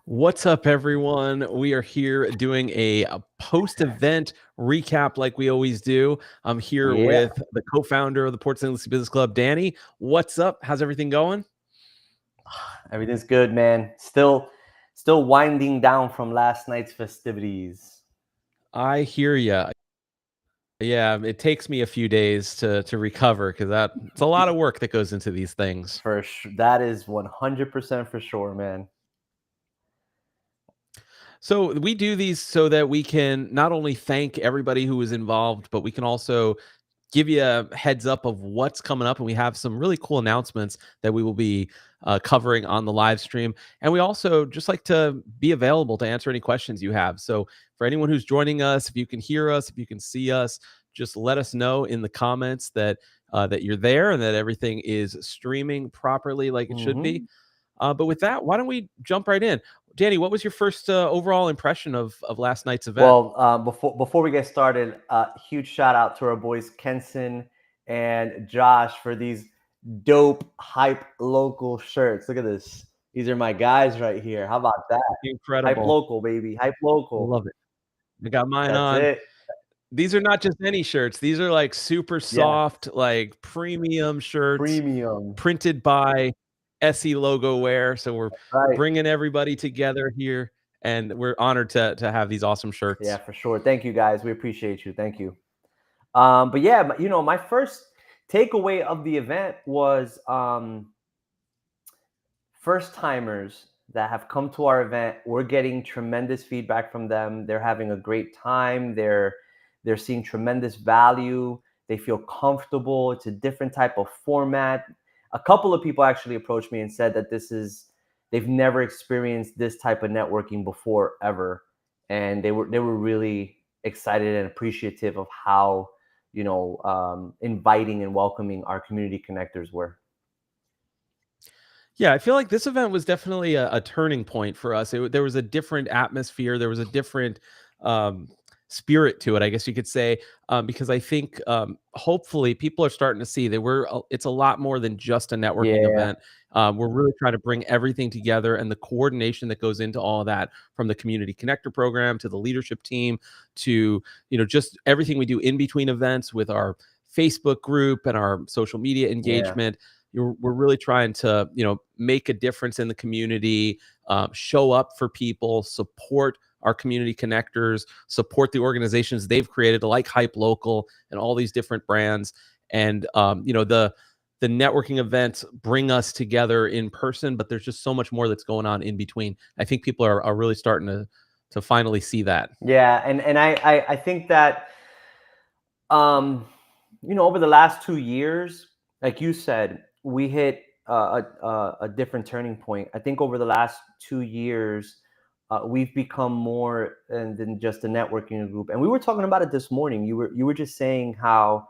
What's up, everyone? We are here doing a post-event recap like we always do. I'm here Yeah, with the co-founder of the Port St. Lucie Business Club, Danny. What's up? How's everything going? everything's good, man. Still winding down from last night's festivities. I hear ya. Yeah, it takes me a few days to recover because it's a lot of work that goes into these things. For sure, that is 100% for sure, man. So we do these so that we can not only thank everybody who was involved, but we can also give you a heads up of what's coming up. And we have some really cool announcements that we will be covering on the live stream. And we also just like to be available to answer any questions you have. So for anyone who's joining us, if you can hear us, if you can see us, just let us know in the comments that you're there and that everything is streaming properly like it should be. hmm But with that, why don't we jump right in? Danny, what was your first overall impression of last night's event? Well, before we get started, huge shout out to our boys Kenson and Josh for these dope hype local shirts. Look at this. These are my guys right here. How about that? Hype Incredible. local, baby. Hype local. Love it. I got mine That's on. it. These are not just any shirts. These are like super Yeah, soft, like premium shirts premium. printed by SE Logo Wear. So we're Right. bringing everybody together here, and we're honored to have these awesome Yeah, shirts. for sure. Thank you guys. We appreciate you. Thank you. But yeah, my first takeaway of the event was first timers that have come to our event. We're getting tremendous feedback from them. They're having a great time. They're seeing tremendous value. They feel comfortable. It's a different type of format. A couple of people actually approached me and said that they've never experienced this type of networking before ever, and they were really excited and appreciative of how inviting and welcoming our community connectors were. Yeah, I feel like this event was definitely a turning point for us. There was a different atmosphere. There was a different um, spirit to it, I guess you could say, because I think hopefully people are starting to see that it's a lot more than just a networking Yeah, event. We're really trying to bring everything together and the coordination that goes into all of that, from the community connector program to the leadership team to just everything we do in between events with our Facebook group and our social media yeah. engagement. We're really trying to make a difference in the community, show up for people, support our community connectors, support the organizations they've created like Hype Local and all these different brands. And the networking events bring us together in person, but there's just so much more that's going on in between. I think people are really starting to finally see that. Yeah, and I think that um, over the last 2 years, like you said, we hit a different turning point. I think over the last 2 years, we've become more than just a networking group. And we were talking about it this morning. You were just saying how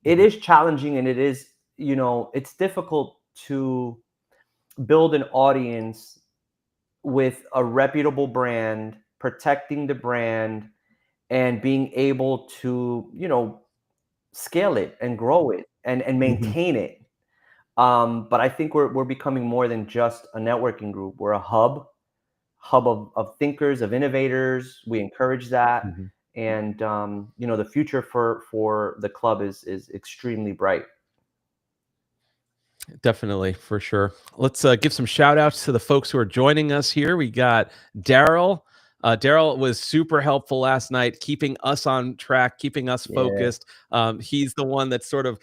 it Mhm. is challenging and it's difficult to build an audience with a reputable brand, protecting the brand, and being able to scale it and grow it and Mhm. maintain it. But I think we're becoming more than just a networking group. We're a hub of thinkers, of innovators. We encourage that, Mhm. and the future for the club is extremely bright. Definitely, for sure. Let's give some shout outs to the folks who are joining us here. We got Daryl. Daryl was super helpful last night, keeping us on track, keeping us Yeah, focused. He's the one that sort of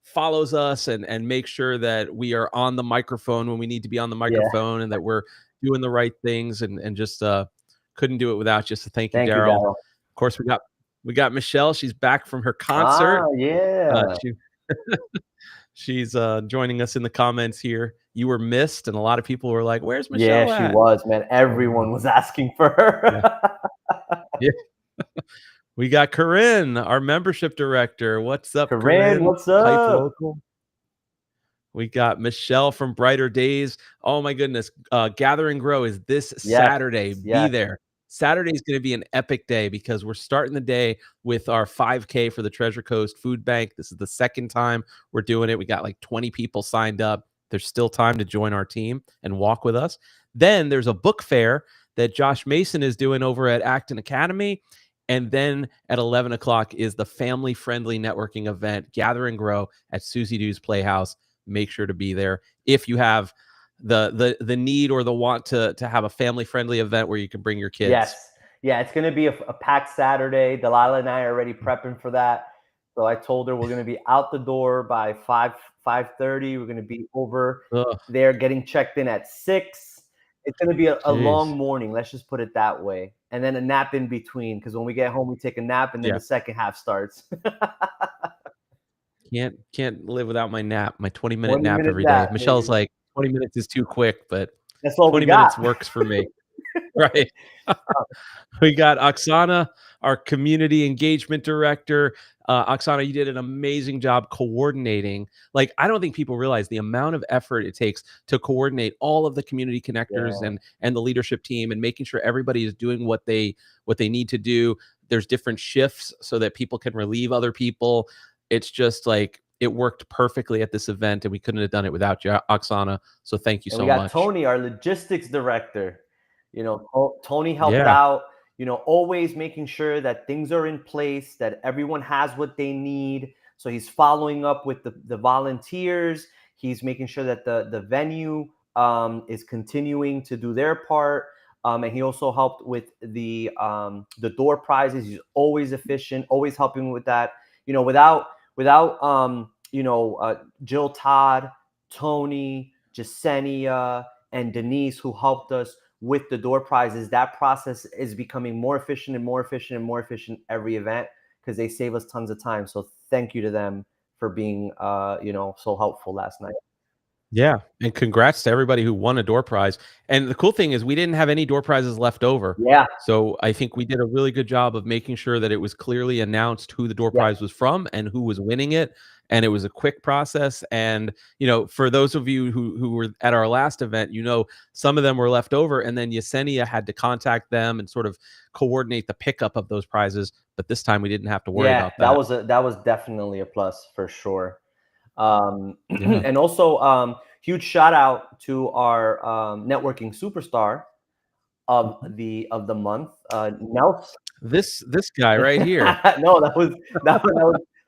follows us and makes sure that we are on the microphone when we need to be on the yeah. microphone and that we're doing the right things and just couldn't do it without you. So thank you, Thank you, Daryl. Daryl. Of course, we got Michelle. She's back from her Ah, concert. yeah, She She's joining us in the comments here. You were missed, and a lot of people were like, "Where's yeah. Michelle She at?" was, man. So, Everyone was asking for yeah, her. yeah. We got Corinne, our membership director. What's up, Corinne, Corinne? what's Hype up? local. We got Michelle from Brighter Days. Oh my goodness. Gather and Grow is this Yes, Saturday. Be yes. there. Saturday is going to be an epic day because we're starting the day with our 5K for the Treasure Coast Food Bank. This is the second time we're doing it. We got like 20 people signed up. There's still time to join our team and walk with us. Then there's a book fair that Josh Mason is doing over at Acton Academy. And then at 11 o'clock is the family friendly networking event, Gather and Grow at Susie Dew's Playhouse. Make sure to be there if you have the need or the want to have a family friendly event where you can bring your kids. Yes. Yeah, it's going to be a packed Saturday. Delilah and I are already prepping for that. So I told her we're going to be out the door by 5:30. We're going to be over Ugh, there getting checked in at 6. It's going to be a long jeez. morning. Let's just put it that way. And then a nap in between, because when we get home, we take a nap and then Yeah. the second half starts. Can't live without my nap, my 20-minute 20 nap minute every day. nap, Michelle's baby. like, 20 minutes is too quick, but That's all we 20 got. minutes works for me. Right. We got Oksana, our community engagement director. Oksana, you did an amazing job coordinating. Like, I don't think people realize the amount of effort it takes to coordinate all of the community connectors Yeah. and the leadership team and making sure everybody is doing what they need to do. There's different shifts so that people can relieve other people. It's just like it worked perfectly at this event, and we couldn't have done it without you, Oksana. So thank you And we so got much. Tony, our logistics director. Tony helped Yeah. out, always making sure that things are in place, that everyone has what they need. So he's following up with the volunteers. He's making sure that the venue is continuing to do their part. And he also helped with the door prizes. He's always efficient, always helping with that. Without Jill Todd, Tony, Jasenia, and Denise, who helped us with the door prizes, that process is becoming more efficient and more efficient and more efficient every event, because they save us tons of time. So thank you to them for being so helpful last night. Yeah, and congrats to everybody who won a door prize, and the cool thing is we didn't have any door prizes left over, Yeah. so I think we did a really good job of making sure that it was clearly announced who the door Yes. prize was from and who was winning it, and it was a quick process, and, for those of you who were at our last event, some of them were left over, and then Yesenia had to contact them and sort of coordinate the pickup of those prizes, but this time we didn't have to worry Yeah, about that that. was definitely a plus for sure. Yeah. And also, huge shout out to our networking superstar Mhm. of the month, Nelson. This guy right here. No, that was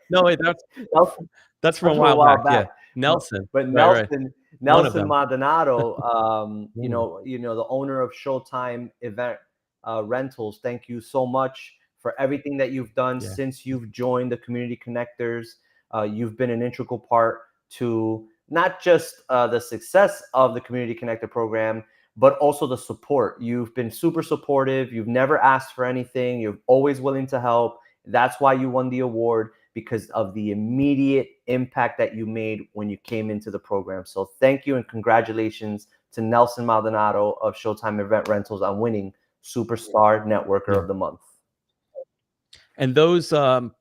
No, wait, that's Nelson. that's from That's a from a while while back, back. yeah. No, Nelson. but Right, right. One of Nelson them. Maldonado, One of them. the owner of Showtime Event Rentals. Thank you so much for everything that you've done Yeah. since you've joined the Community Connectors. You've been an integral part to not just the success of the Community Connector program, but also the support. You've been super supportive. You've never asked for anything. You're always willing to help. That's why you won the award, because of the immediate impact that you made when you came into the program. So thank you and congratulations to Nelson Maldonado of Showtime Event Rentals on winning Superstar Networker Yeah. of the Month. And those,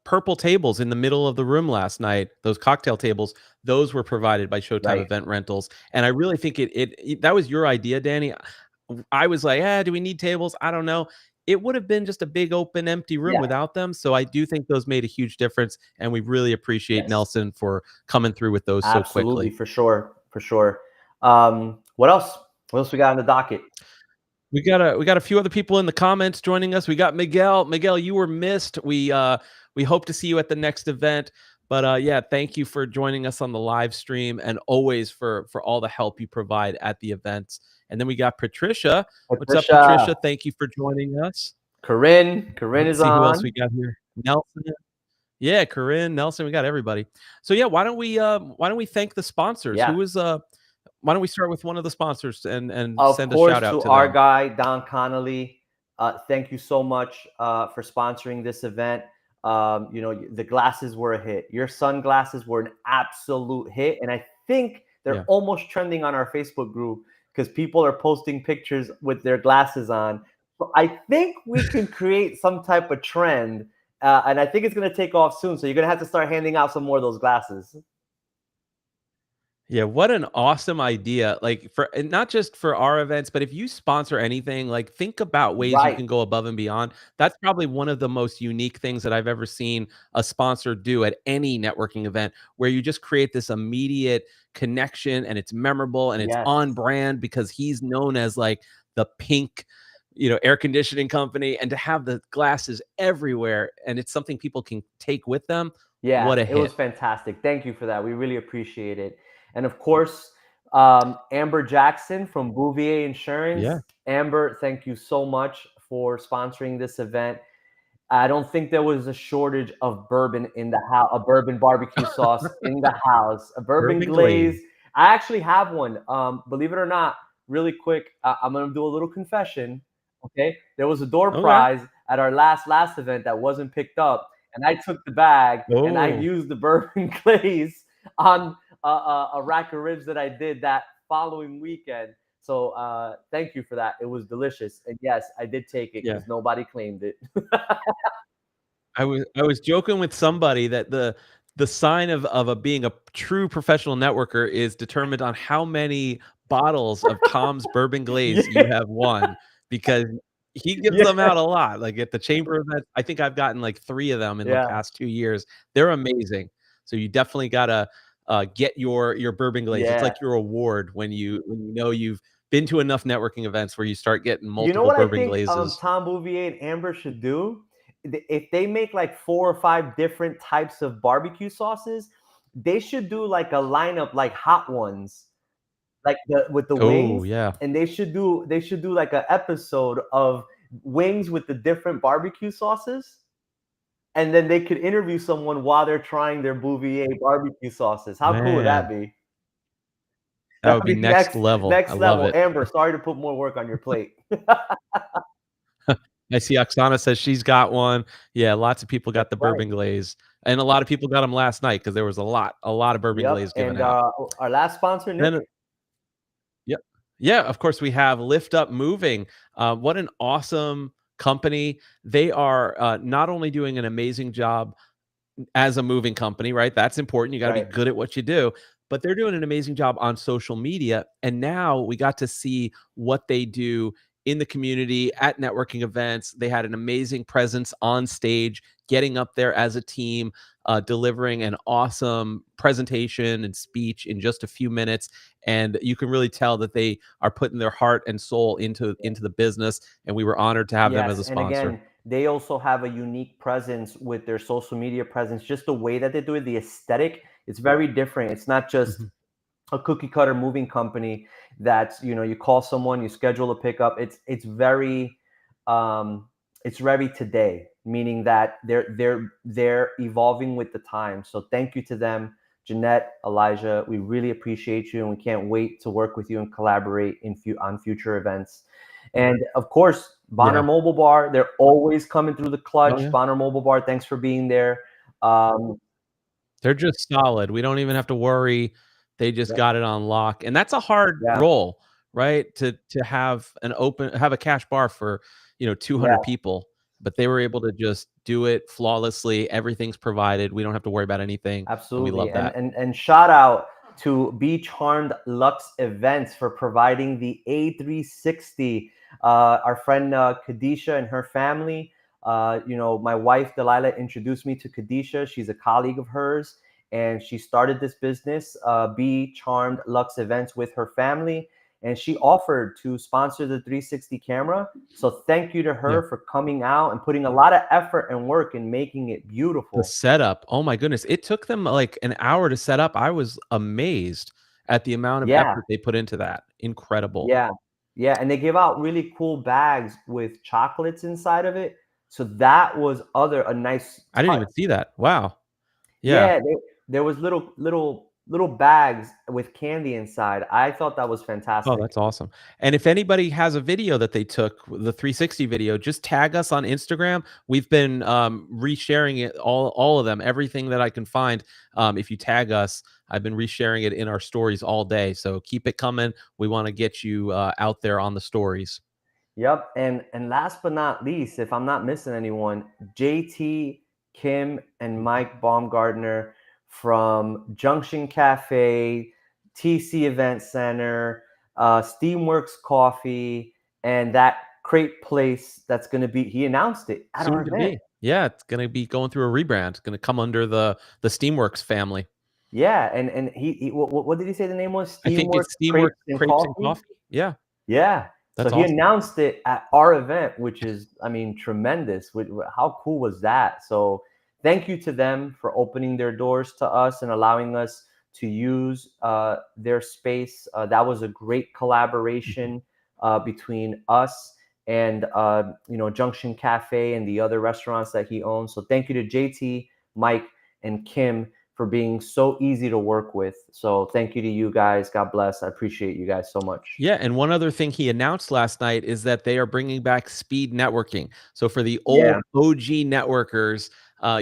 purple tables in the middle of the room last night, those cocktail tables, those were provided by Showtime Right. Event Rentals, and I really think it that was your idea, Danny. I was like, do we need tables? I don't know." It would have been just a big open empty room Yeah. without them, so I do think those made a huge difference, and we really appreciate Yes. Nelson for coming through with those so Absolutely. quickly. For sure. For sure. What else? What else we got on the docket? We got a few other people in the comments joining us. We got Miguel. Miguel, you were missed. We hope to see you at the next event. But yeah, thank you for joining us on the live stream and always for all the help you provide at the events. And then we got Patricia. What's up, Patricia. Patricia? Thank you for joining us. Corinne Let's is see who else on. we got here. Nelson. Yeah, Corinne, Nelson, we got everybody. So yeah, why don't we thank the sponsors? Yeah. Why don't we start with one of the sponsors and Of send a shout course, out to to our them? guy, Don Connolly. Thank you so much for sponsoring this event. The glasses were a hit. Your sunglasses were an absolute hit. And I think they're Yeah. almost trending on our Facebook group because people are posting pictures with their glasses on. So I think we can create some type of trend. And I think it's going to take off soon. So you're going to have to start handing out some more of those glasses. Yeah, what an awesome idea. Like for and not just for our events, but if you sponsor anything, like think about ways you Right. can go above and beyond. That's probably one of the most unique things that I've ever seen a sponsor do at any networking event where you just create this immediate connection and it's memorable and it's Yes. on brand because he's known as like the pink, air conditioning company, and to have the glasses everywhere and it's something people can take with them. Yeah, What a it was hit. fantastic. Thank you for that. We really appreciate it. And of course, Amber Jackson from Bouvier Yeah. Insurance. Amber, thank you so much for sponsoring this event. I don't think there was a shortage of bourbon in the house, a bourbon barbecue sauce in the house, a bourbon Bourbon glaze. glaze. I actually have one. Believe it or not, really quick, I'm gonna do a little confession. Okay, there was a door Okay. prize at our last event that wasn't picked up, and I took the bag and I Oh, used the bourbon glaze on a rack of ribs that I did that following weekend. So thank you for that. It was delicious, and yes, I did take it yeah. because nobody claimed it. I was joking with somebody that the sign of a being a true professional networker is determined on how many bottles of Tom's Bourbon Glaze you Yeah, have won, because he gives them yeah, out a lot. Like at the chamber event, I think I've gotten like 3 of them in the yeah, past 2 years. They're amazing. So you definitely gotta, get your Bourbon Glaze. It's yeah. like your award when you know you've been to enough networking events where you start getting You know multiple what I Bourbon think Glazes. Tom Bouvier and Amber should do? If they make like 4 or 5 different types of barbecue sauces, they should do like a lineup like Hot Ones, like with the Oh, wings, yeah. and they should do like an episode of wings with the different barbecue sauces, and then they could interview someone while they're trying their Bouvier barbecue sauces. How cool would that Man. be? That That'd would be be next next level. I next love level. it. Amber, sorry to put more work on your plate. I see Oksana says she's got one. Yeah, lots of people That's got the right. bourbon glaze, and a lot of people got them last night because there was a lot of bourbon Yep, glaze given and, out. our last sponsor, Nick? Then yep. Yeah, of course, we have Lift Up Moving. What an awesome company. They are, not only doing an amazing job as a moving company, right? That's important. You got to be Right. good at what you do. But they're doing an amazing job on social media. And now we got to see what they do in the community at networking events. They had an amazing presence on stage, getting up there as a team, delivering an awesome presentation and speech in just a few minutes. And you can really tell that they are putting their heart and soul into the business. And we were honored to have them as Yes, a and sponsor. again, they also have a unique presence with their social media presence, just the way that they do it, the aesthetic, it's very different. It's not just Mhm. a cookie cutter moving company that's, you call someone, you schedule a pickup. Um it's very today, meaning that they're evolving with the time. So thank you to them, Jeanette, Elijah. We really appreciate you, and we can't wait to work with you and collaborate on future events. And of course, Bonner Yeah. Mobile Bar, they're always coming through the Oh, clutch. yeah. Bonner Mobile Bar, thanks for being there. Um, They're just solid. We don't even have to worry. They just yeah, got it on lock, and that's a hard yeah, role, right? To have a cash bar for, 200 yeah. people, but they were able to just do it flawlessly. Everything's provided. We don't have to worry about anything, and we Absolutely. love And that. and and shout out to Be Charmed Lux Events for providing the A360. Our friend Kadisha and her family. My wife Delilah introduced me to Kadisha. She's a colleague of hers, and she started this business, Be Charmed Lux Events, with her family. And she offered to sponsor the 360 camera. So thank you to Yeah. her for coming out and putting a lot of effort and work in making it The beautiful. setup, oh my goodness, it took them, like, an hour to set up. I was amazed at the amount of Yeah. effort they put into that. Incredible. Yeah. Yeah, and they give out really cool bags with chocolates inside of it. So that was a nice I didn't touch. even see that. Wow. Yeah. Yeah, there was little bags with candy inside. I thought that was Oh, fantastic. that's awesome. And if anybody has a video that they took, the 360 video, just tag us on Instagram. We've been resharing it, all of them, everything that I can find. If you tag us, I've been resharing it in our stories all day. So keep it coming. We want to get you out there on the stories. Yep, and last but not least, if I'm not missing anyone, JT, Kim, and Mike Baumgartner from Junction Cafe, TC Event Center, Steamworks Coffee, and that Crate Place that's going to be. He announced it at our Soon to event. be. Yeah, it's gonna be going through a rebrand. It's gonna come under the Steamworks family. Yeah, and he what did he say the name was? I think Steamworks, it's Steamworks Crepes, and Crepes and Coffee? Coffee. Yeah, Yeah. So that's he awesome. announced it at our event, which is, I mean, tremendous. How cool was that? So thank you to them for opening their doors to us and allowing us to use their space. That was a great Mhm. collaboration between us and Junction Cafe and the other restaurants that he owns. So thank you to JT, Mike, and Kim for being so easy to work with. So thank you to you guys. God bless. I appreciate you guys so much. Yeah, and one other thing he announced last night is that they are bringing back speed networking. So for the old Yeah. OG networkers,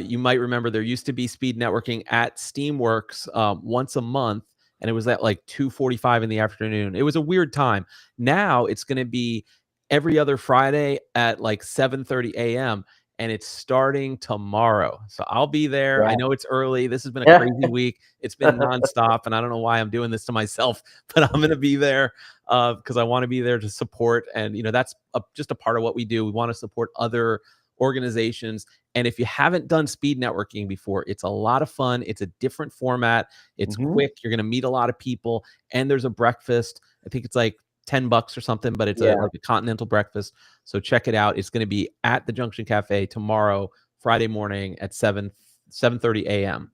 you might remember there used to be speed networking at Steamworks once a month, and it was at like 2:45 in the afternoon. It was a weird time. Now it's going to be every other Friday at like 7:30 a.m. and it's starting tomorrow. So I'll be there. I know it's early. This has been a Yeah. crazy week. It's been nonstop, and I don't know why I'm doing this to myself, but I'm going to be there because I want to be there to support. And, that's just a part of what we do. We want to support other organizations. And if you haven't done speed networking before, it's a lot of fun. It's a different format. It's Mhm. quick. You're going to meet a lot of people. And there's a breakfast. I think it's like $10 or something, but it's Yeah, like a continental breakfast. So check it out. It's going to be at the Junction Cafe tomorrow, Friday morning at 7:30 a.m.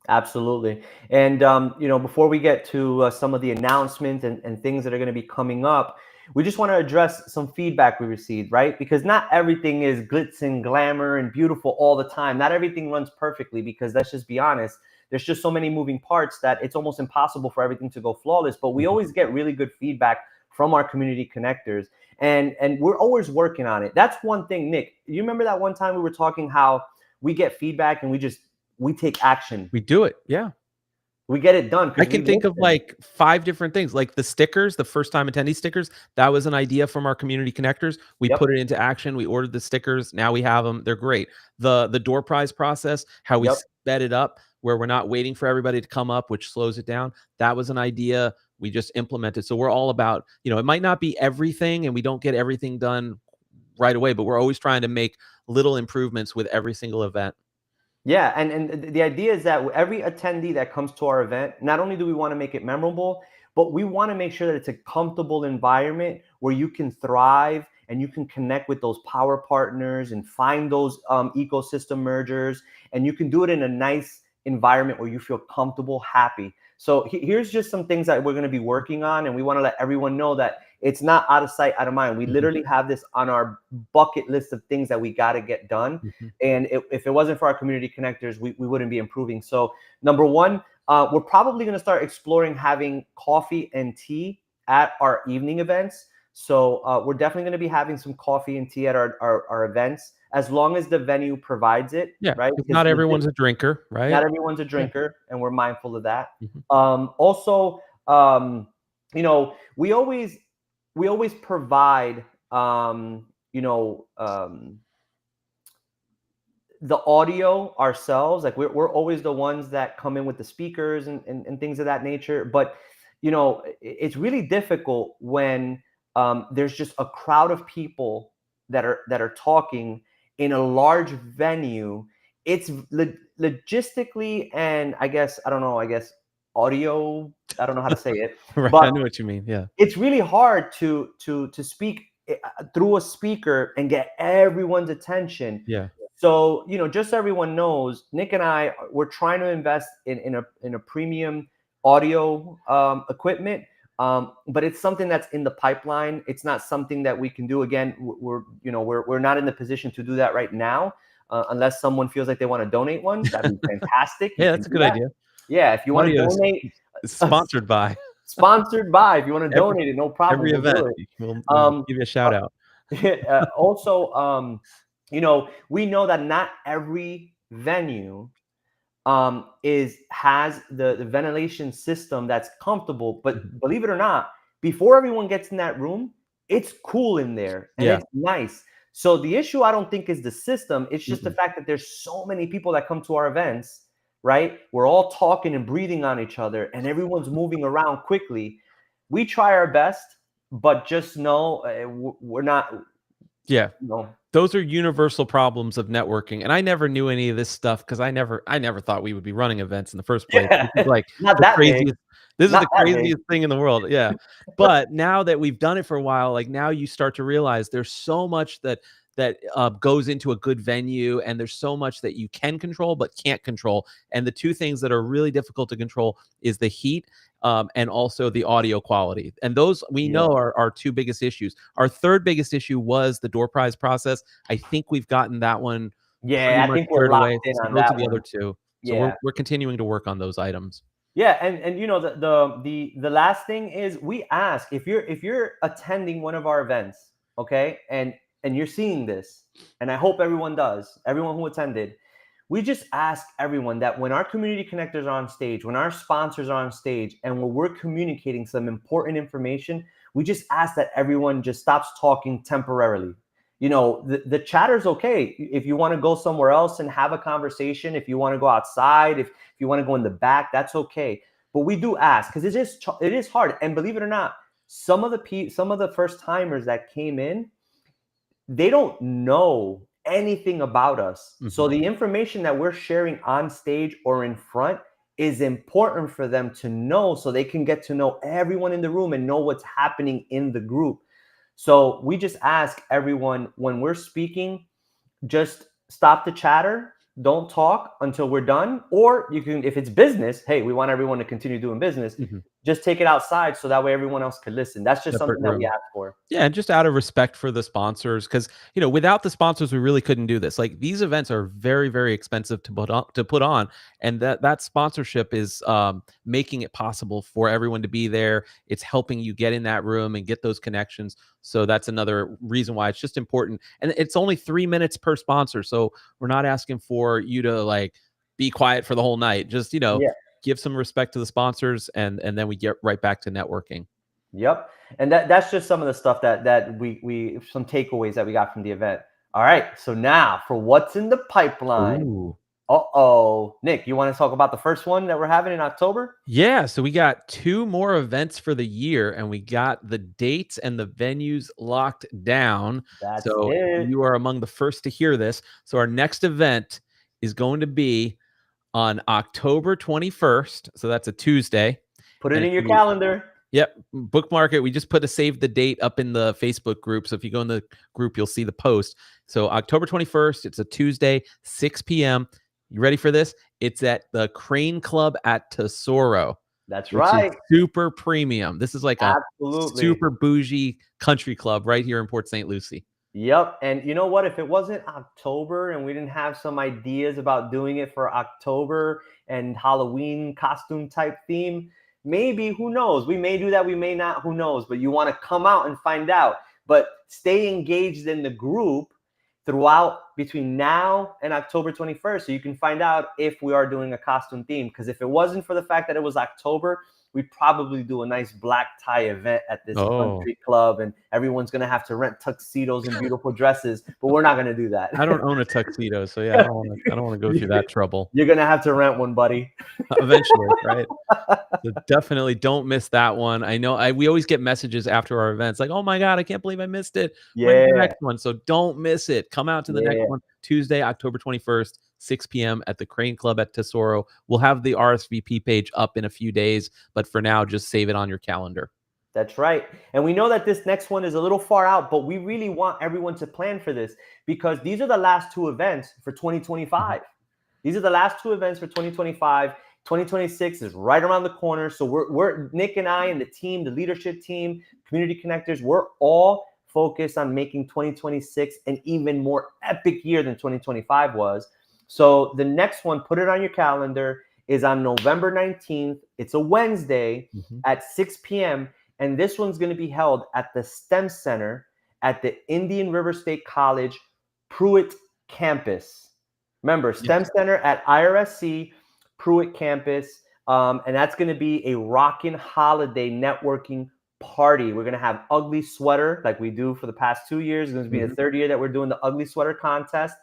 absolutely. And before we get to some of the announcements and things that are going to be coming up, we just want to address some feedback we received, right? Because not everything is glitz and glamour and beautiful all the time. Not everything runs perfectly because let's just be honest, there's just so many moving parts that it's almost impossible for everything to go flawless. But we Mhm. always get really good feedback from our community connectors. And we're always working on it. That's one thing, Nick. You remember that one time we were talking how we get feedback and we take action. We do it. Yeah. We get it done I because we can think of listen. like 5 different things, like the stickers, the first time attendee stickers, that was an idea from our community connectors. We Yep, put it into action. We ordered the stickers. Now we have them. They're great. The door prize process, how we yep. sped it up where we're not waiting for everybody to come up, which slows it down. That was an idea we just implemented. So we're all about, it might not be everything and we don't get everything done right away, but we're always trying to make little improvements with every single event. Yeah, and the idea is that every attendee that comes to our event, not only do we want to make it memorable, but we want to make sure that it's a comfortable environment where you can thrive and you can connect with those power partners and find those ecosystem mergers, and you can do it in a nice environment where you feel comfortable, happy. So here's just some things that we're going to be working on, and we want to let everyone know that it's not out of sight, out of mind. We Mhm, literally have this on our bucket list of things that we got to get done, mhm. and if it wasn't for our community connectors, we wouldn't be improving. So number one, we're probably going to start exploring having coffee and tea at our evening events. So we're definitely going to be having some coffee and tea at our events, as long as the venue provides it, Yeah, right? because Because not everyone's a drinker, right? not everyone's a Yeah. drinker, and we're mindful of that. Mhm, Also, we always provide the audio ourselves. Like we're always the ones that come in with the speakers and things of that nature. But it's really difficult when there's just a crowd of people that are talking in a large venue. It's logistically, and I guess audio, I don't know how to say it, right, but I know what you mean, yeah. it's really hard to speak through a speaker and get everyone's attention. Yeah. So, just so everyone knows, Nick and we're trying to invest in a premium audio equipment, but it's something that's in the pipeline. It's not something that we can do. Again, we're not in the position to do that right now, unless someone feels like they want to donate one. That'd be fantastic. You Yeah, can that's a do good that. idea. Yeah, if you want to Audio donate, is uh, sponsored by sponsored by. If you want to every donate it, no problem. every We'll do event. it. We'll Um, give you a uh, shout out. Also, we know that not every venue has the ventilation system that's comfortable. But Mhm. believe it or not, before everyone gets in that room, it's cool in there and Yeah. it's nice. So the issue, I don't think, is the system. It's just the Mm-mm. fact that there's so many people that come to our events, right? We're all talking and breathing on each other, and everyone's moving around quickly. We try our best, but just know we're not. Yeah. You know? Those are universal problems of networking, and I never knew any of this stuff because I never thought we would be running events in the first place. Yeah, This is like not the that big, craziest this is not the that big. craziest thing in the world, yeah. But now that we've done it for a while, like, now you start to realize there's so much that goes into a good venue, and there's so much that you can control but can't control, and the 2 things that are really difficult to control is the heat, and also the audio quality, and those we Yeah. know are our 2 biggest issues. Our 3rd biggest issue was the door prize process. I think we've gotten that one pretty Yeah, I much think we're squared locked away, in so on those are that the other one. 2. So we're Yeah. we're continuing to work on those items. Yeah, and you know the last thing is we ask if you're attending one of our events, okay, and you're seeing this, and I hope everyone does, everyone who attended, we just ask everyone that when our community connectors are on stage, when our sponsors are on stage, and when we're communicating some important information, we just ask that everyone just stops talking temporarily. You know, the chatter's okay. If you want to go somewhere else and have a conversation, if you want to go outside, if you want to go in the back, that's okay. But we do ask because it is hard. And believe it or not, some of the first timers that came in, they don't know anything about us. So Mhm. the information that we're sharing on stage or in front is important for them to know so they can get to know everyone in the room and know what's happening in the group. So we just ask everyone when we're speaking, just stop the chatter. Don't talk until we're done. Or you can, if it's business, hey, we want everyone to continue doing business. Mhm. Just take it outside so that way everyone else can listen. That's just Separate something that we room. ask for. Yeah, and just out of respect for the sponsors, because without the sponsors, we really couldn't do this. Like, these events are very, very expensive to put on, and that sponsorship is making it possible for everyone to be there. It's helping you get in that room and get those connections. So that's another reason why it's just important. And it's only 3 minutes per sponsor, so we're not asking for you to like be quiet for the whole night. Just Yeah. give some respect to the sponsors, and then we get right back to networking. Yep. And that's just some of the stuff that we some takeaways that we got from the event. All right. So now for what's in the pipeline. Ooh. Uh-oh. Nick, you want to talk about the first one that we're having in October? Yeah, so we got 2 more events for the year, and we got the dates and the venues locked down. That's So it. you are among the first to hear this. So our next event is going to be on October 21st. So that's a Tuesday, Put it and in it's your gonna be calendar. yep, bookmark it. We just put a save the date up in the Facebook group. So if you go in the group, you'll see the post. So October 21st, it's a Tuesday, 6 p.m. You ready for this? It's at the Crane Club at Tesoro, That's which is right. super premium. This is like a Absolutely. super bougie country club right here in Port St. Lucie. Yep. And you know what? If it wasn't October and we didn't have some ideas about doing it for October and Halloween costume type theme, maybe who knows? We may do that, we may not, who knows? But you want to come out and find out. But stay engaged in the group throughout between now and October 21st so you can find out if we are doing a costume theme. Because if it wasn't for the fact that it was October, we'd probably do a nice black tie event at this Oh, country club and everyone's going to have to rent tuxedos and beautiful dresses, but we're not going to do that. I don't own a tuxedo, so yeah, I don't wanna go through that trouble. You're going to have to rent one, buddy. Eventually, right? So definitely don't miss that one. I know we always get messages after our events like, "Oh my god, I can't believe I missed it. When's the Yeah. next one?" So don't miss it. Come out to the next Yeah. one, Tuesday, October 21st, 6 p.m. at the Crane Club at Tesoro. We'll have the RSVP page up in a few days, but for now, just save it on your calendar. That's right. And we know that this next one is a little far out, but we really want everyone to plan for this because these are the last 2 events for Mhm. 2025. These are the last 2 events for 2025. 2026 is right around the corner. So we're Nick and I and the team, the leadership team, community connectors, we're all focused on making 2026 an even more epic year than 2025 was. So the next one, put it on your calendar, is on November 19th. It's a Wednesday Mhm. at 6 p.m. And this one's going to be held at the STEM Center at the Indian River State College Pruitt campus. Remember, STEM Yes. Center at IRSC Pruitt campus. And that's going to be a rockin' holiday networking party. We're going to have ugly sweater like we do for the past 2 years. It's going to be the Mhm. third year that we're doing the ugly sweater contest.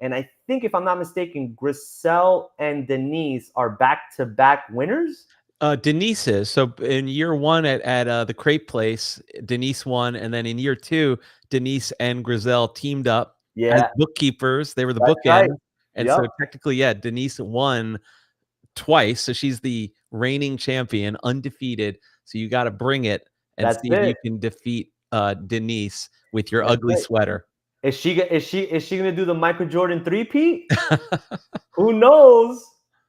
And I think, if I'm not mistaken, Griselle and Denise are back to back winners. Denise is. So in year 1 at the crepe place, Denise won, and then in year 2, Denise and Grizel teamed up as Yeah, bookkeepers. They were the that's right. bookend, and Yep, so technically, yeah, Denise won twice, so she's the reigning champion, undefeated, so you gotta bring it and that's see if you it. can defeat, Denise with your That's ugly it. sweater. Is she gonna do the Michael Jordan three-peat? Who knows?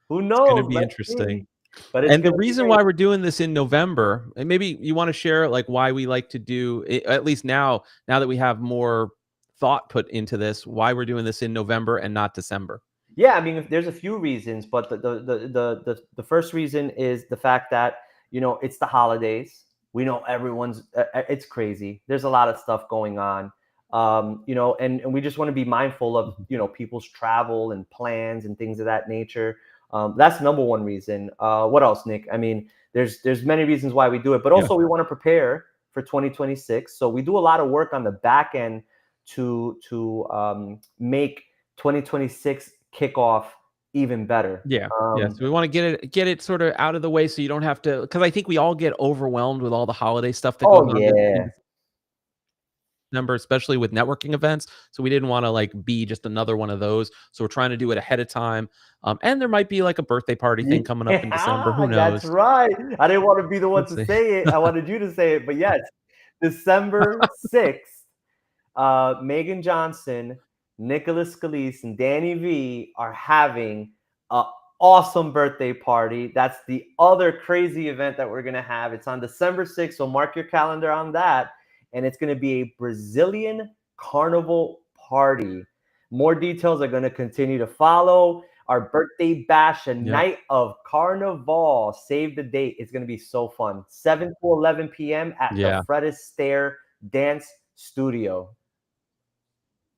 Who It's gonna knows? be Let's interesting. see. But it's And the gonna be reason great. why we're doing this in November, and maybe you wanna share, like, why we like to do it at least now that we have more thought put into this, why we're doing this in November and not December. Yeah, I mean, there's a few reasons, but the first reason is the fact that it's the holidays. We know everyone's it's crazy. There's a lot of stuff going on, and we just want to be mindful of Mhm. people's travel and plans and things of that nature. That's number one reason. What else, Nick? I mean, there's many reasons why we do it, but Yeah. also we want to prepare for 2026. So we do a lot of work on the back end to make 2026 kickoff even better. Yeah. Yeah, so we wanna get it sorta out of the way so you don't have to, because I think we all get overwhelmed with all the holiday stuff that goes Oh on in yeah, December, especially with networking events, so we didn't wanna, like, be just another one of those, so we're trying to do it ahead of time, and there might be, like, a birthday party thing coming up in December, who yeah, that's knows? right. I didn't want to be the We'll one to see. say it. I wanted you to say it, but yes, December 6th, Megan Johnson, Nicholas Scalise, and Danny V are having a awesome birthday party. That's the other crazy event that we're gonna have. It's on December 6th, so mark your calendar on that. And it's gonna be a Brazilian carnival party. More details are gonna continue to follow. Our birthday bash, a Yep. night of carnival. Save the date. It's gonna be so fun. 7 to 11 p.m. at the Yeah. Fred Astaire Dance Studio.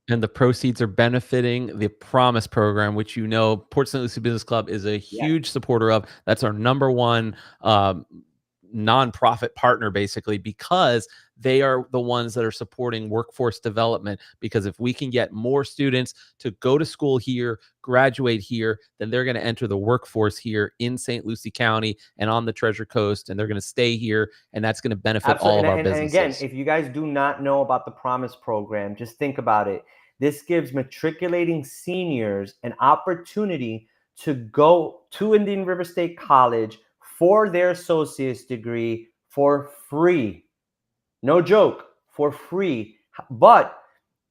And the proceeds are benefiting the Promise program, which Port St. Lucie Business Club is a Yes. huge supporter of. That's our number one nonprofit partner, basically, because they are the ones that are supporting workforce development. Because if we can get more students to go to school here, graduate here, then they're going to enter the workforce here in St. Lucie County and on the Treasure Coast, and they're going to stay here, and that's going to benefit all Absolutely. of our And again, businesses. if you guys do not know about the Promise program, just think about it. This gives matriculating seniors an opportunity to go to Indian River State College for their associate's degree for free. No joke, for free. But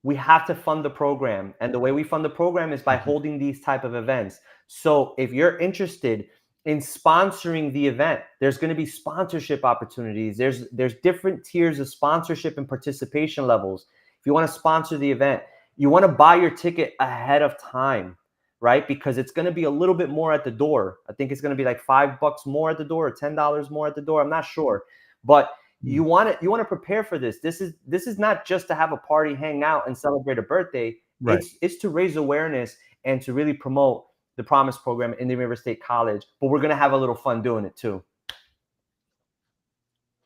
we have to fund the program, and the way we fund the program is by Mhm. holding these type of events. So if you're interested in sponsoring the event, there's going to be sponsorship opportunities. There's different tiers of sponsorship and participation levels. If you want to sponsor the event, you want to buy your ticket ahead of time, right? Because it's going to be a little bit more at the door. I think it's going to be like $5 more at the door or $10 more at the door. I'm not sure, but Mm. you want to prepare for this. This is not just to have a party, hang out, and celebrate a birthday. Right. It's to raise awareness and to really promote the Promise program at Indian River State College. But we're gonna have a little fun doing it too.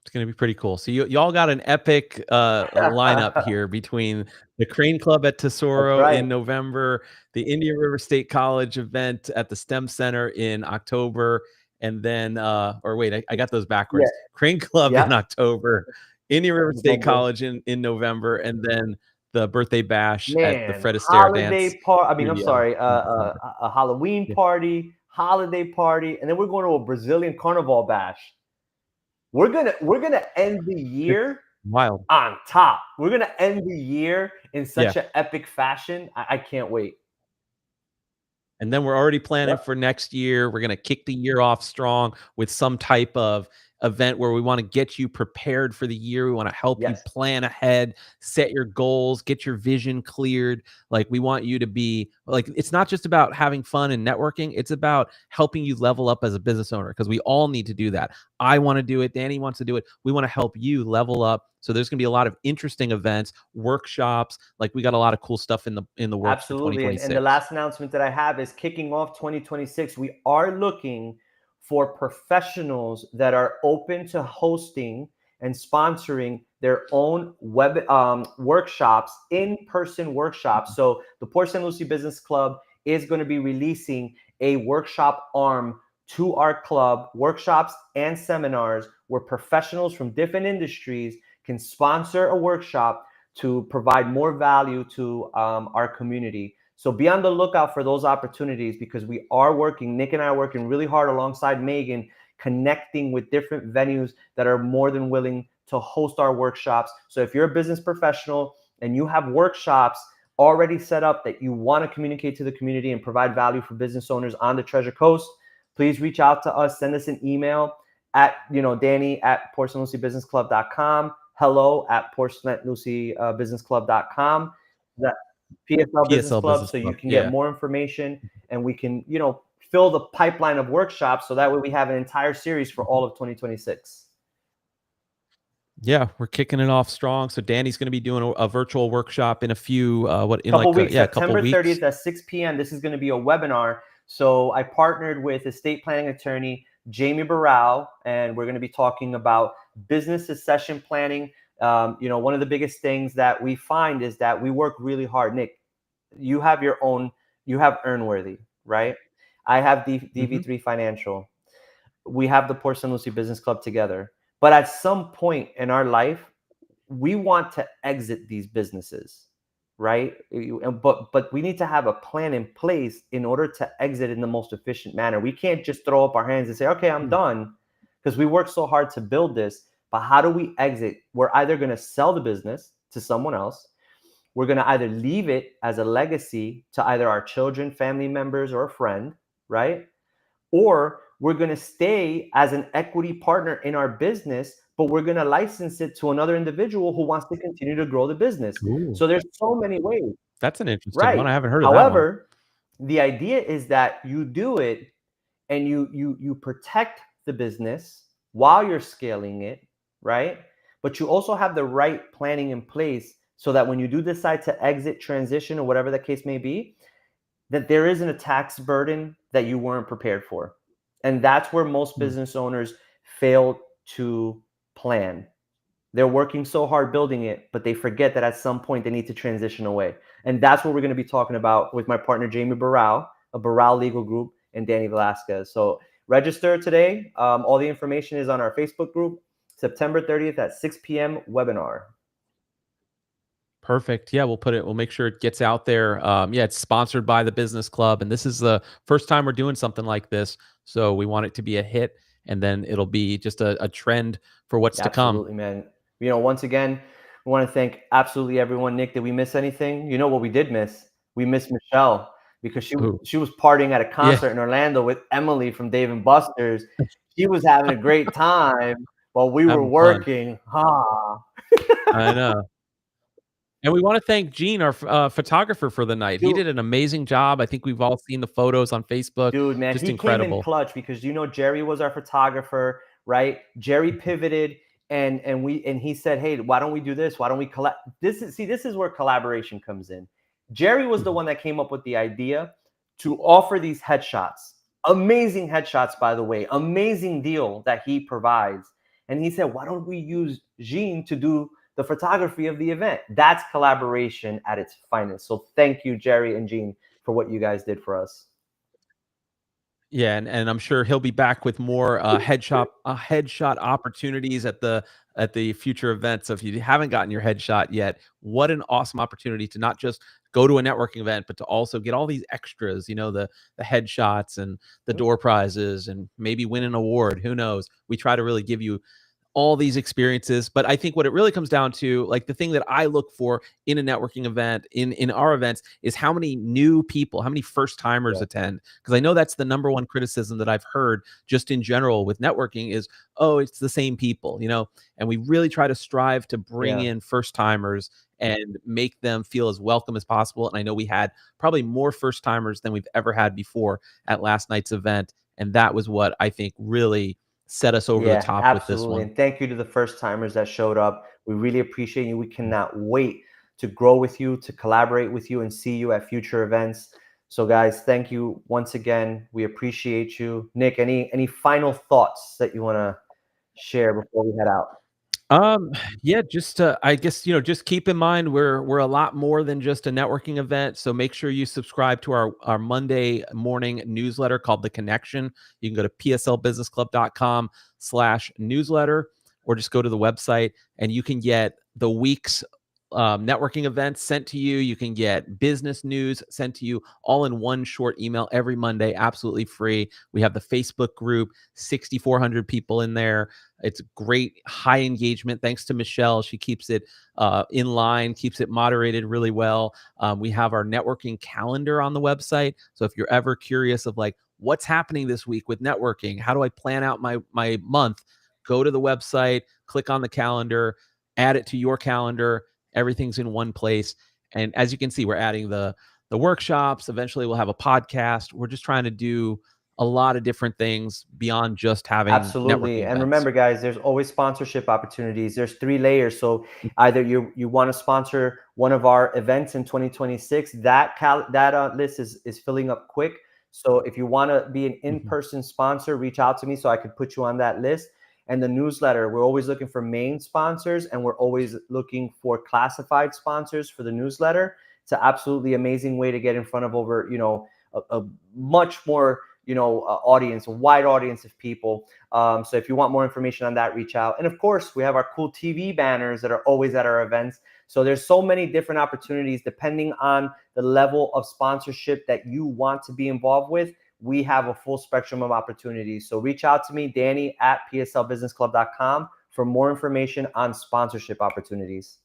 It's gonna be pretty cool. So y'all got an epic lineup here between the Crane Club at That's Tesoro right. in November, the Indian River State College event at the STEM Center in October, and then or wait, I got those Yeah. backwards. Crane Club Yeah. in October, Indian River State November. College in November, and then the birthday bash at the Man, Fred Astaire Dance holiday part. I mean, I'm Studio sorry, in December. a Halloween Yeah. party, holiday party, and then we're going to a Brazilian carnival bash. We're gonna end the It's year wild. on top. We're gonna end the year in Yeah. such an epic fashion. I can't wait. And then we're already planning Yep. for next year. We're gonna kick the year off strong with some type of event where we wanna get you prepared for the year. We wanna help you Yes. plan ahead, set your goals, get your vision cleared. Like, we want you to be like, it's not just about having fun and networking, it's about helping you level up as a business owner, because we all need to do that. I wanna do it, Danny wants to do it. We wanna help you level up. So there's gonna be a lot of interesting events, workshops, like, we got a lot of cool stuff in the works for Absolutely. And the 2026. last announcement that I have is kicking off 2026. We are looking for professionals that are open to hosting and sponsoring their own web workshops, in-person workshops. So the Port St. Lucie Business Club is going to be releasing a workshop arm to our club, workshops and seminars where professionals from different industries can sponsor a workshop to provide more value to our community. So be on the lookout for those opportunities, because we are working, Nick and I are working really hard alongside Megan, connecting with different venues that are more than willing to host our workshops. So if you're a business professional and you have workshops already set up that you want to communicate to the community and provide value for business owners on the Treasure Coast, please reach out to us. Send us an email at, Danny at porcelainluciebusinessclub.com, hello at porcelainluciebusinessclub.com, that PSL Business PSL Club, Business so you Club. can get Yeah. more information and we can, fill the pipeline of workshops, so that way we have an entire series for all of 2026. Yeah, we're kicking it off strong. So Danny's going to be doing a virtual workshop in a few Couple weeks, a couple September weeks. 30th at 6 p.m. This is going to be a webinar. So I partnered with estate planning attorney Jamie Barral, and we're going to be talking about business succession planning. One of the biggest things that we find is that we work really hard. Nick, you have Earnworthy, right? I have Mhm. DV3 Financial. We have the Porcelain Lucie Business Club together. But at some point in our life, we want to exit these businesses, right? But we need to have a plan in place in order to exit in the most efficient manner. We can't just throw up our hands and say, okay, I'm Mm. done, because we worked so hard to build this. But how do we exit? We're either going to sell the business to someone else. We're going to either leave it as a legacy to either our children, family members, or a friend, right? Or we're going to stay as an equity partner in our business, but we're going to license it to another individual who wants to continue to grow the business. Ooh, So there's so many ways, that's an interesting one. right? I haven't heard of that one. However, the idea is that you do it and you protect the business while you're scaling it, right? But you also have the right planning in place so that when you do decide to exit, transition, or whatever the case may be, that there isn't a tax burden that you weren't prepared for. And that's where most Mm. business owners fail to plan. They're working so hard building it, but they forget that at some point they need to transition away. And that's what we're going to be talking about with my partner, Jamie Barral, of Barral Legal Group, and Danny Velasquez. So register today. All the information is on our Facebook group, September 30th at 6 p.m. webinar. Perfect. Yeah, we'll make sure it gets out there. Yeah, it's sponsored by the business club, and this is the first time we're doing something like this. So we want it to be a hit, and then it'll be just a trend for what's to come. Absolutely, man. Once again, we want to thank absolutely everyone. Nick, did we miss anything? You know what we did miss? We missed Michelle, because Ooh, she was partying at a yeah, concert in Orlando with Emily from Dave and Buster's. She was having a great time while we were having fun. working. Ha. I know. And we want to thank Gene, our photographer for the night. He Dude, did an amazing job. I think we've all seen the photos on Facebook. Dude, man, Just he came in incredible. clutch, because Jerry was our photographer, right? Jerry pivoted, and he said, "Hey, why don't we do this? Why don't we collab?" This is where collaboration comes in. Jerry was the Mhm. one that came up with the idea to offer these headshots. Amazing headshots, by the way. Amazing deal that he provides. And he said, "Why don't we use Jean to do the photography of the event?" That's collaboration at its finest. So thank you, Jerry and Jean, for what you guys did for us. Yeah, and I'm sure he'll be back with more headshot opportunities at the future events. So if you haven't gotten your headshot yet, what an awesome opportunity to not just go to a networking event, but to also get all these extras, the headshots and the door prizes and maybe win an award. Who knows? We try to really give you all these experiences. But I think what it really comes down to, like the thing that I look for in a networking event, in our events, is how many new people, how many first timers Yeah. attend. Because I know that's the number one criticism that I've heard just in general with networking is, oh, it's the same people, and we really try to strive to bring Yeah. in first timers and make them feel as welcome as possible. And I know we had probably more first timers than we've ever had before at last night's event. And that was what I think really set us over the Yeah, top with this absolutely. one. And thank you to the first timers that showed up. We really appreciate you. We cannot wait to grow with you, to collaborate with you, and see you at future events. So, guys, thank you once again. We appreciate you. Nick, any final thoughts that you want to share before we head out? Um, yeah, just I guess just keep in mind we're a lot more than just a networking event. So make sure you subscribe to our Monday morning newsletter called The Connection. You can go to pslbusinessclub.com/newsletter, or just go to the website and you can get the week's networking events sent to you. You can get business news sent to you all in one short email every Monday, absolutely free. We have the Facebook group, 6,400 people in there. It's great, high engagement. Thanks to Michelle, she keeps it in line, keeps it moderated really well. We have our networking calendar on the website, so if you're ever curious of like what's happening this week with networking, how do I plan out my month? Go to the website, click on the calendar, add it to your calendar. Everything's in one place, and as you can see, we're adding the workshops. Eventually, we'll have a podcast. We're just trying to do a lot of different things beyond just having Absolutely. networking And events. remember, guys, there's always sponsorship opportunities. There's three layers. So either you want to sponsor one of our events in 2026, that list is filling up quick. So if you want to be an Mhm. in-person sponsor, reach out to me so I could put you on that list. And the newsletter, we're always looking for main sponsors, and we're always looking for classified sponsors for the newsletter. It's an absolutely amazing way to get in front of over, a much more, audience, a wide audience of people. So if you want more information on that, reach out. And of course, we have our cool TV banners that are always at our events. So there's so many different opportunities depending on the level of sponsorship that you want to be involved with. We have a full spectrum of opportunities. So reach out to me, Danny at pslbusinessclub.com, for more information on sponsorship opportunities.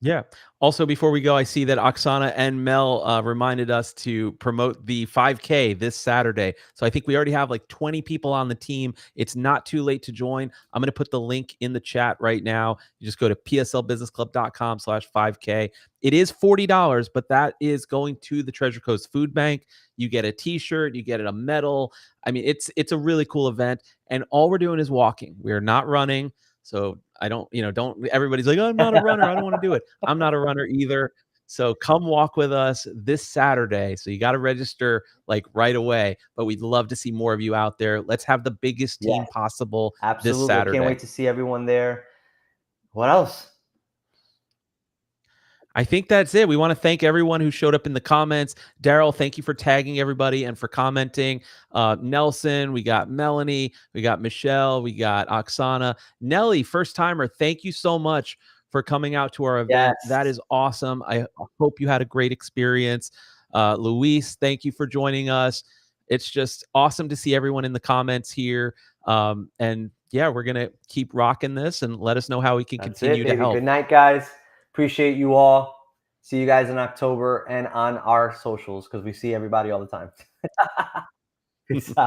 Yeah. Also, before we go, I see that Oksana and Mel reminded us to promote the 5K this Saturday. So I think we already have like 20 people on the team. It's not too late to join. I'm going to put the link in the chat right now. You just go to pslbusinessclub.com/5K. It is $40, but that is going to the Treasure Coast Food Bank. You get a T-shirt, you get a medal. I mean, it's a really cool event, and all we're doing is walking. We're not running. So I don't everybody's like, oh, I'm not a runner. I don't want to do it. I'm not a runner either. So come walk with us this Saturday. So you got to register like right away, but we'd love to see more of you out there. Let's have the biggest Yes, team possible this absolutely. I can't wait Saturday. to see everyone there. What else? I think that's it. We want to thank everyone who showed up in the comments. Daryl, thank you for tagging everybody and for commenting. Nelson, we got Melanie, we got Michelle, we got Oksana. Nelly, first timer, thank you so much for coming out to our event. That Yes, is awesome. I hope you had a great experience. Luis, thank you for joining us. It's just awesome to see everyone in the comments here. And yeah, we're going to keep rocking this and let us know how we can that's it, continue to baby. Good help. night, guys. Appreciate you all. See you guys in October and on our socials because we see everybody all the time. Peace out.